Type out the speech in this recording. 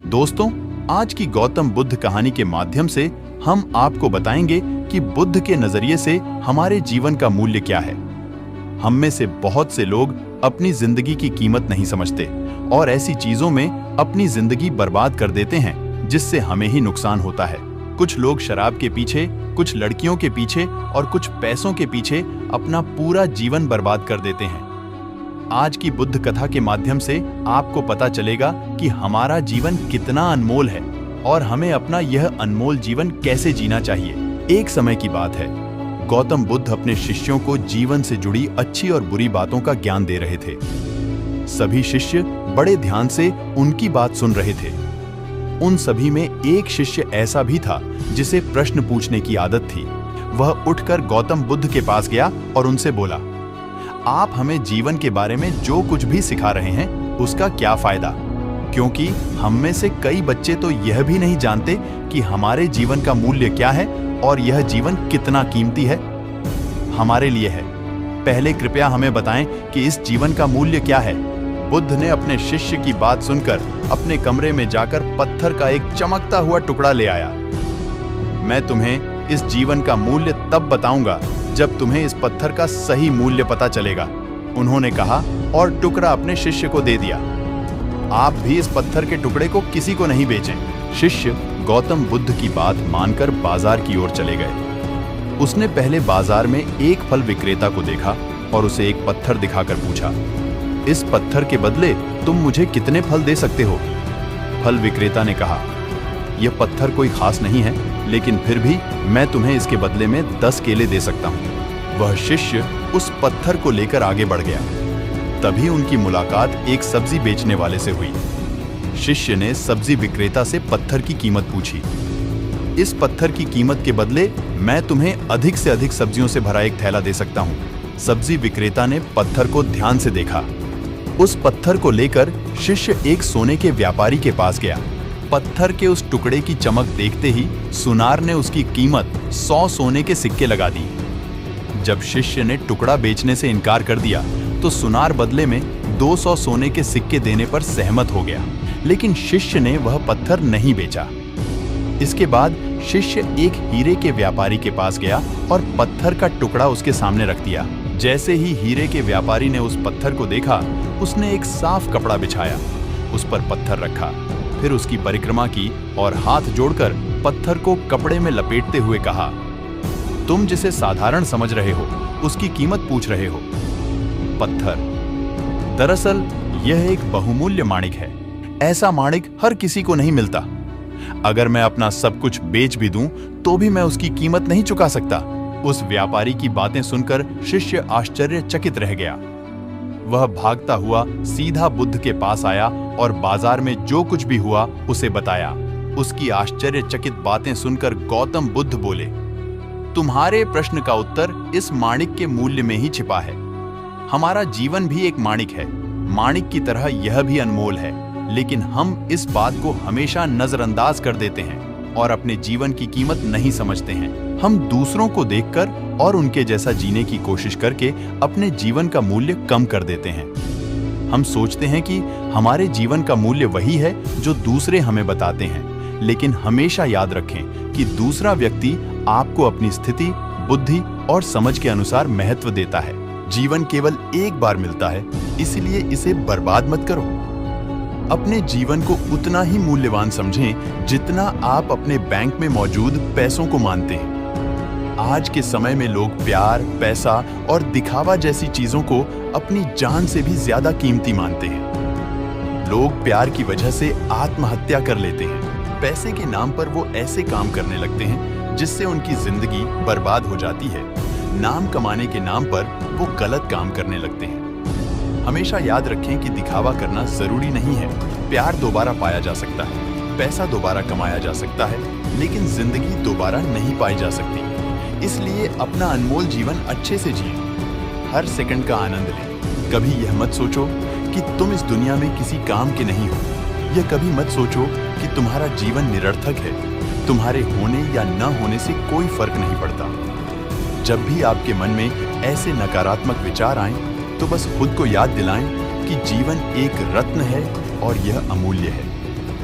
दोस्तों, आज की गौतम बुद्ध कहानी के माध्यम से हम आपको बताएंगे कि बुद्ध के नजरिए से हमारे जीवन का मूल्य क्या है। हम में से बहुत से लोग अपनी जिंदगी की कीमत नहीं समझते और ऐसी चीजों में अपनी जिंदगी बर्बाद कर देते हैं जिससे हमें ही नुकसान होता है। कुछ लोग शराब के पीछे, कुछ लड़कियों के पीछे और कुछ पैसों के पीछे अपना पूरा जीवन बर्बाद कर देते हैं। आज की बुद्ध कथा के माध्यम से आपको पता चलेगा कि हमारा जीवन कितना अनमोल है और हमें अपना यह अनमोल जीवन कैसे जीना चाहिए। एक समय की बात है, गौतम बुद्ध अपने शिष्यों को जीवन से जुड़ी अच्छी और बुरी बातों का ज्ञान दे रहे थे। सभी शिष्य बड़े ध्यान से उनकी बात सुन रहे थे। उन सभी में एक शिष्य ऐसा भी था जिसे प्रश्न पूछने की आदत थी। वह उठकर गौतम बुद्ध के पास गया और उनसे बोला, आप हमें जीवन के बारे में जो कुछ भी सिखा रहे हैं उसका क्या फायदा, क्योंकि हम में से कई बच्चे तो यह भी नहीं जानते कि हमारे जीवन का मूल्य क्या है और यह जीवन कितना कीमती है हमारे लिए है। पहले कृपया हमें बताएं कि इस जीवन का मूल्य क्या है। बुद्ध ने अपने शिष्य की बात सुनकर अपने कमरे में जाकर पत्थर का एक चमकता हुआ टुकड़ा ले आया। मैं तुम्हें इस जीवन का मूल्य तब बताऊंगा जब तुम्हें इस पत्थर का सही मूल्य पता चलेगा, उन्होंने कहा और टुकड़ा अपने शिष्य को दे दिया। आप भी इस पत्थर के टुकड़े को किसी को नहीं बेचें। शिष्य गौतम बुद्ध की बात मानकर बाजार की ओर चले गए। उसने पहले बाजार में एक फल विक्रेता को देखा और उसे एक पत्थर दिखाकर पूछा, इस पत्थर के बदले तुम मुझे कितने फल दे सकते हो? फल विक्रेता ने कहा, यह पत्थर कोई खास नहीं है, लेकिन फिर भी मैं तुम्हें इसके बदले में 10 केले दे सकता हूं। वह शिष्य उस पत्थर को लेकर आगे बढ़ गया। तभी उनकी मुलाकात एक सब्जी बेचने वाले से हुई। शिष्य ने सब्जी विक्रेता से पत्थर की कीमत पूछी। इस पत्थर की कीमत के बदले मैं तुम्हें अधिक से अधिक सब्जियों से भरा एक थैला दे सकता हूं। सब्जी विक्रेता ने पत्थर को ध्यान से देखा। उस पत्थर को लेकर शिष्य एक सोने के व्यापारी के पास गया। पत्थर के उस टुकड़े की चमक देखते ही सुनार ने उसकी कीमत 100 सोने के सिक्के लगा दी। जब शिष्य ने टुकड़ा बेचने से इनकार कर दिया तो सुनार बदले में 200 सोने के सिक्के देने पर सहमत हो गया, लेकिन शिष्य ने वह पत्थर नहीं बेचा। इसके बाद शिष्य एक हीरे के व्यापारी के पास गया और पत्थर का टुकड़ा उसके सामने रख दिया। जैसे ही हीरे के व्यापारी ने उस पत्थर को देखा, उसने एक साफ कपड़ा बिछाया, उस पर पत्थर रखा, फिर उसकी परिक्रमा की और हाथ जोड़कर पत्थर को कपड़े में लपेटते हुए कहा, तुम जिसे साधारण समझ रहे हो उसकी कीमत पूछ रहे हो। पत्थर दरअसल यह एक बहुमूल्य माणिक है। ऐसा माणिक हर किसी को नहीं मिलता। अगर मैं अपना सब कुछ बेच भी दूं तो भी मैं उसकी कीमत नहीं चुका सकता। उस व्यापारी की बातें सुनकर शिष्य आश्चर्यचकित रह गया। वह भागता हुआ सीधा बुद्ध के पास आया और बाजार में जो कुछ भी हुआ उसे बताया। उसकी आश्चर्यचकित बातें सुनकर गौतम बुद्ध बोले, तुम्हारे प्रश्न का उत्तर इस माणिक के मूल्य में ही छिपा है। हमारा जीवन भी एक माणिक है। माणिक की तरह यह भी अनमोल है, लेकिन हम इस बात को हमेशा नजरअंदाज कर देते हैं और अपने जीवन की कीमत नहीं समझते हैं। हम दूसरों को देखकर और उनके जैसा जीने की कोशिश करके अपने जीवन का मूल्य कम कर देते हैं। हम सोचते हैं कि हमारे जीवन का मूल्य वही है जो दूसरे हमें बताते हैं, लेकिन हमेशा याद रखें कि दूसरा व्यक्ति आपको अपनी स्थिति, बुद्धि और समझ के अनुसार महत्व देता है। जीवन केवल एक बार मिलता है, इसलिए इसे बर्बाद मत करो। अपने जीवन को उतना ही मूल्यवान समझें जितना आप अपने बैंक में मौजूद पैसों को मानते हैं। आज के समय में लोग प्यार, पैसा और दिखावा जैसी चीजों को अपनी जान से भी ज्यादा कीमती मानते हैं। लोग प्यार की वजह से आत्महत्या कर लेते हैं। पैसे के नाम पर वो ऐसे काम करने लगते हैं जिससे उनकी जिंदगी बर्बाद हो जाती है। नाम कमाने के नाम पर वो गलत काम करने लगते हैं। हमेशा याद रखें कि दिखावा करना जरूरी नहीं है। प्यार दोबारा पाया जा सकता है, पैसा दोबारा कमाया जा सकता है, लेकिन जिंदगी दोबारा नहीं पाई जा सकती। इसलिए अपना अनमोल जीवन अच्छे से जिए। हर सेकंड का आनंद लें। कभी यह मत सोचो कि तुम इस दुनिया में किसी काम के नहीं हो। यह कभी मत सोचो कि तुम्हारा जीवन निरर्थक है। तुम्हारे होने या न होने से कोई फर्क नहीं पड़ता। जब भी आपके मन में ऐसे नकारात्मक विचार आएं, तो बस खुद को याद दिलाएं कि जीवन एक रत्न है और यह अमूल्य है।